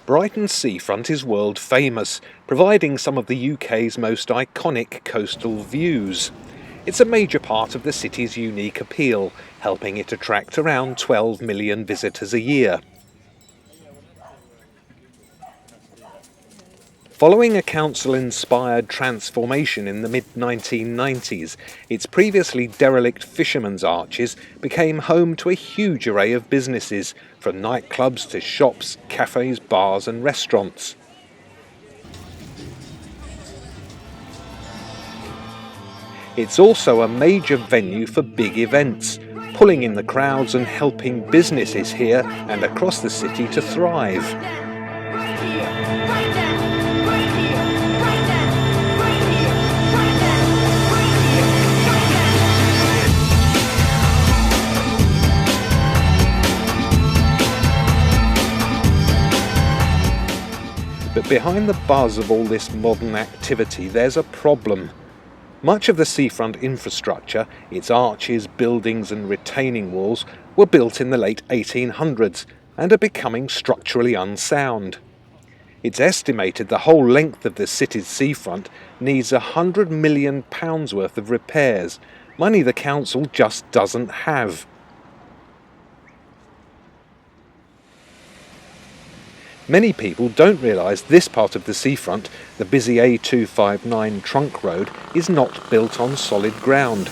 Brighton's seafront is world famous, providing some of the UK's most iconic coastal views. It's a major part of the city's unique appeal, helping it attract around 12 million visitors a year. Following a council-inspired transformation in the mid-1990s, its previously derelict fishermen's arches became home to a huge array of businesses, from nightclubs to shops, cafes, bars and restaurants. It's also a major venue for big events, pulling in the crowds and helping businesses here and across the city to thrive. But behind the buzz of all this modern activity, there's a problem. Much of the seafront infrastructure, its arches, buildings and retaining walls, were built in the late 1800s and are becoming structurally unsound. It's estimated the whole length of the city's seafront needs £100 million worth of repairs, money the council just doesn't have. Many people don't realise this part of the seafront, the busy A259 trunk road, is not built on solid ground.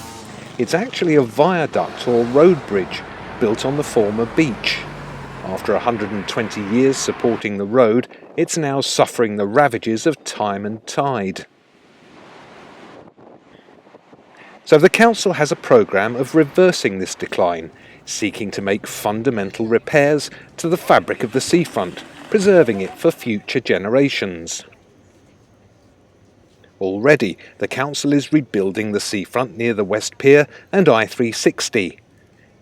It's actually a viaduct or road bridge built on the former beach. After 120 years supporting the road, it's now suffering the ravages of time and tide. So the council has a programme of reversing this decline, seeking to make fundamental repairs to the fabric of the seafront, preserving it for future generations. Already, the council is rebuilding the seafront near the West Pier and I-360.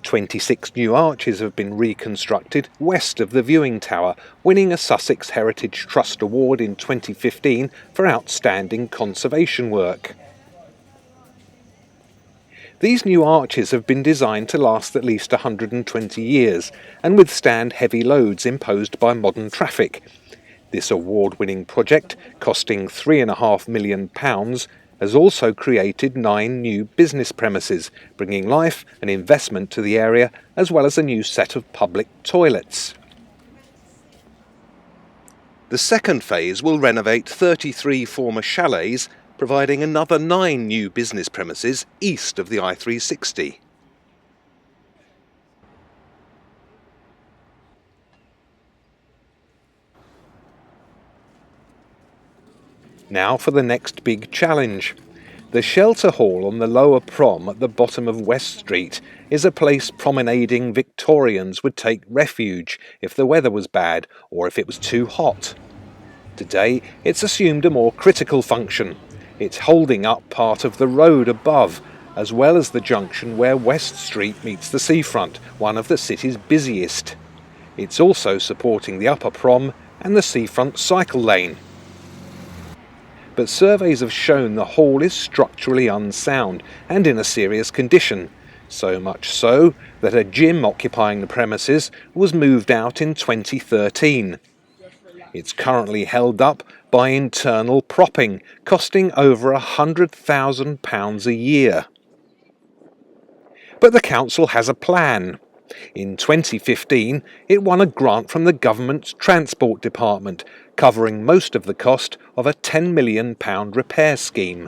26 new arches have been reconstructed west of the viewing tower, winning a Sussex Heritage Trust Award in 2015 for outstanding conservation work. These new arches have been designed to last at least 120 years and withstand heavy loads imposed by modern traffic. This award-winning project, costing £3.5 million, has also created 9 new business premises, bringing life and investment to the area, as well as a new set of public toilets. The second phase will renovate 33 former chalets, providing another 9 new business premises east of the I-360. Now for the next big challenge. The shelter hall on the lower prom at the bottom of West Street is a place promenading Victorians would take refuge if the weather was bad or if it was too hot. Today, it's assumed a more critical function. It's holding up part of the road above, as well as the junction where West Street meets the seafront, one of the city's busiest. It's also supporting the upper prom and the seafront cycle lane. But surveys have shown the hall is structurally unsound and in a serious condition, so much so that a gym occupying the premises was moved out in 2013. It's currently held up by internal propping, costing over £100,000 a year. But the council has a plan. In 2015, it won a grant from the government's transport department, covering most of the cost of a £10 million repair scheme.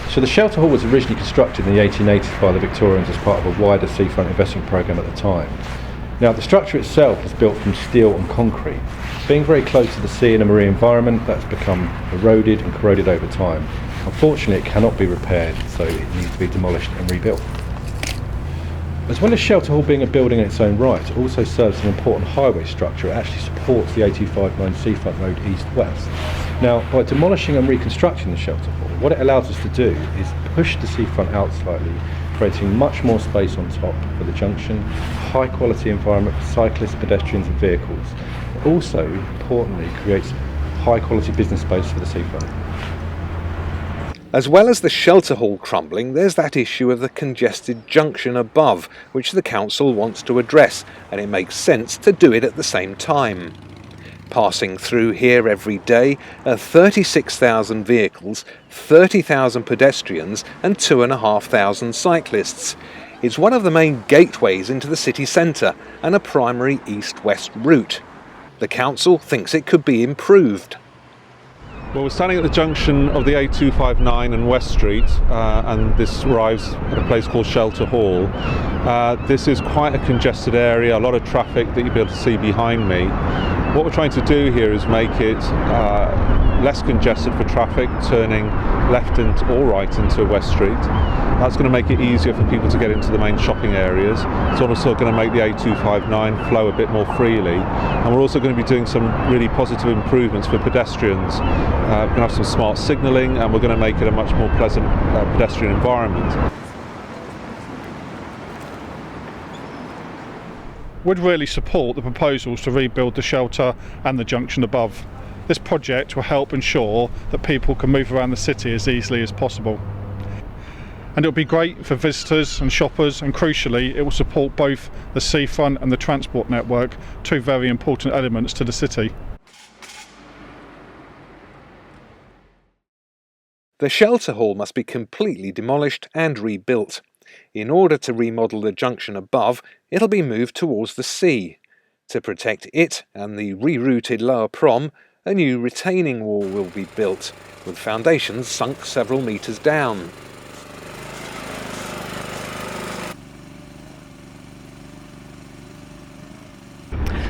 So the shelter hall was originally constructed in the 1880s by the Victorians as part of a wider seafront investment programme at the time. Now the structure itself was built from steel and concrete. Being very close to the sea and a marine environment, that's become eroded and corroded over time. Unfortunately, it cannot be repaired, so it needs to be demolished and rebuilt. As well as Shelter Hall being a building in its own right, it also serves as an important highway structure. It actually supports the A259 Seafront Road east-west. Now, by demolishing and reconstructing the Shelter Hall, what it allows us to do is push the seafront out slightly, creating much more space on top for the junction, high quality environment for cyclists, pedestrians and vehicles. It also, importantly, creates high quality business space for the seafront. As well as the shelter hall crumbling, there's that issue of the congested junction above, which the council wants to address, and it makes sense to do it at the same time. Passing through here every day are 36,000 vehicles, 30,000 pedestrians and 2,500 cyclists. It's one of the main gateways into the city centre and a primary east-west route. The council thinks it could be improved. Well, we're standing at the junction of the A259 and West Street, and this arrives at a place called Shelter Hall. This is quite a congested area, a lot of traffic that you'll be able to see behind me. What we're trying to do here is make it less congested for traffic turning left or right into West Street. That's going to make it easier for people to get into the main shopping areas. It's also going to make the A259 flow a bit more freely. And we're also going to be doing some really positive improvements for pedestrians. We're going to have some smart signalling, and we're going to make it a much more pleasant pedestrian environment. Would really support the proposals to rebuild the shelter and the junction above. This project will help ensure that people can move around the city as easily as possible. And it will be great for visitors and shoppers, and crucially it will support both the seafront and the transport network, two very important elements to the city. The shelter hall must be completely demolished and rebuilt. In order to remodel the junction above, it'll be moved towards the sea. To protect it and the rerouted lower prom, a new retaining wall will be built, with foundations sunk several metres down.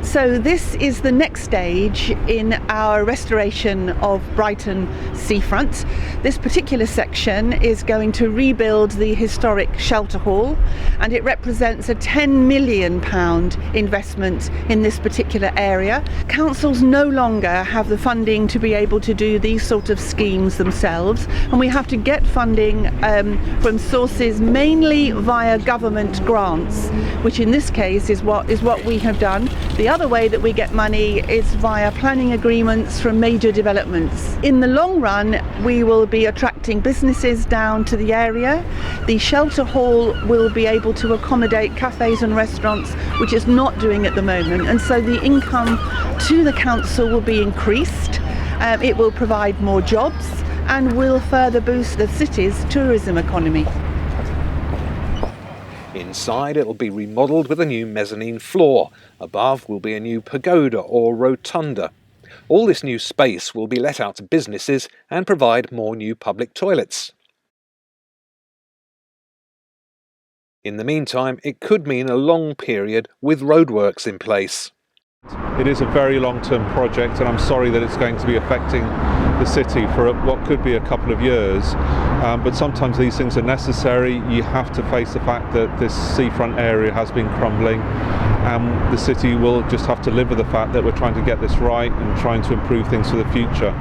So this is the next stage in our restoration of Brighton Seafront. This particular section is going to rebuild the historic shelter hall, and it represents a £10 million investment in this particular area. Councils no longer have the funding to be able to do these sort of schemes themselves, and we have to get funding from sources mainly via government grants, which in this case is what we have done. The other way that we get money is via planning agreements from major developments. In the long run, we will be attracting businesses down to the area. The shelter hall will be able to accommodate cafes and restaurants, which it's not doing at the moment, and so the income to the council will be increased. It will provide more jobs and will further boost the city's tourism economy. Inside it'll be remodelled with a new mezzanine floor. Above will be a new pagoda or rotunda. All this new space will be let out to businesses and provide more new public toilets. In the meantime, it could mean a long period with roadworks in place. It is a very long-term project, and I'm sorry that it's going to be affecting the city for what could be a couple of years, but sometimes these things are necessary. You have to face the fact that this seafront area has been crumbling, and the city will just have to live with the fact that we're trying to get this right and trying to improve things for the future.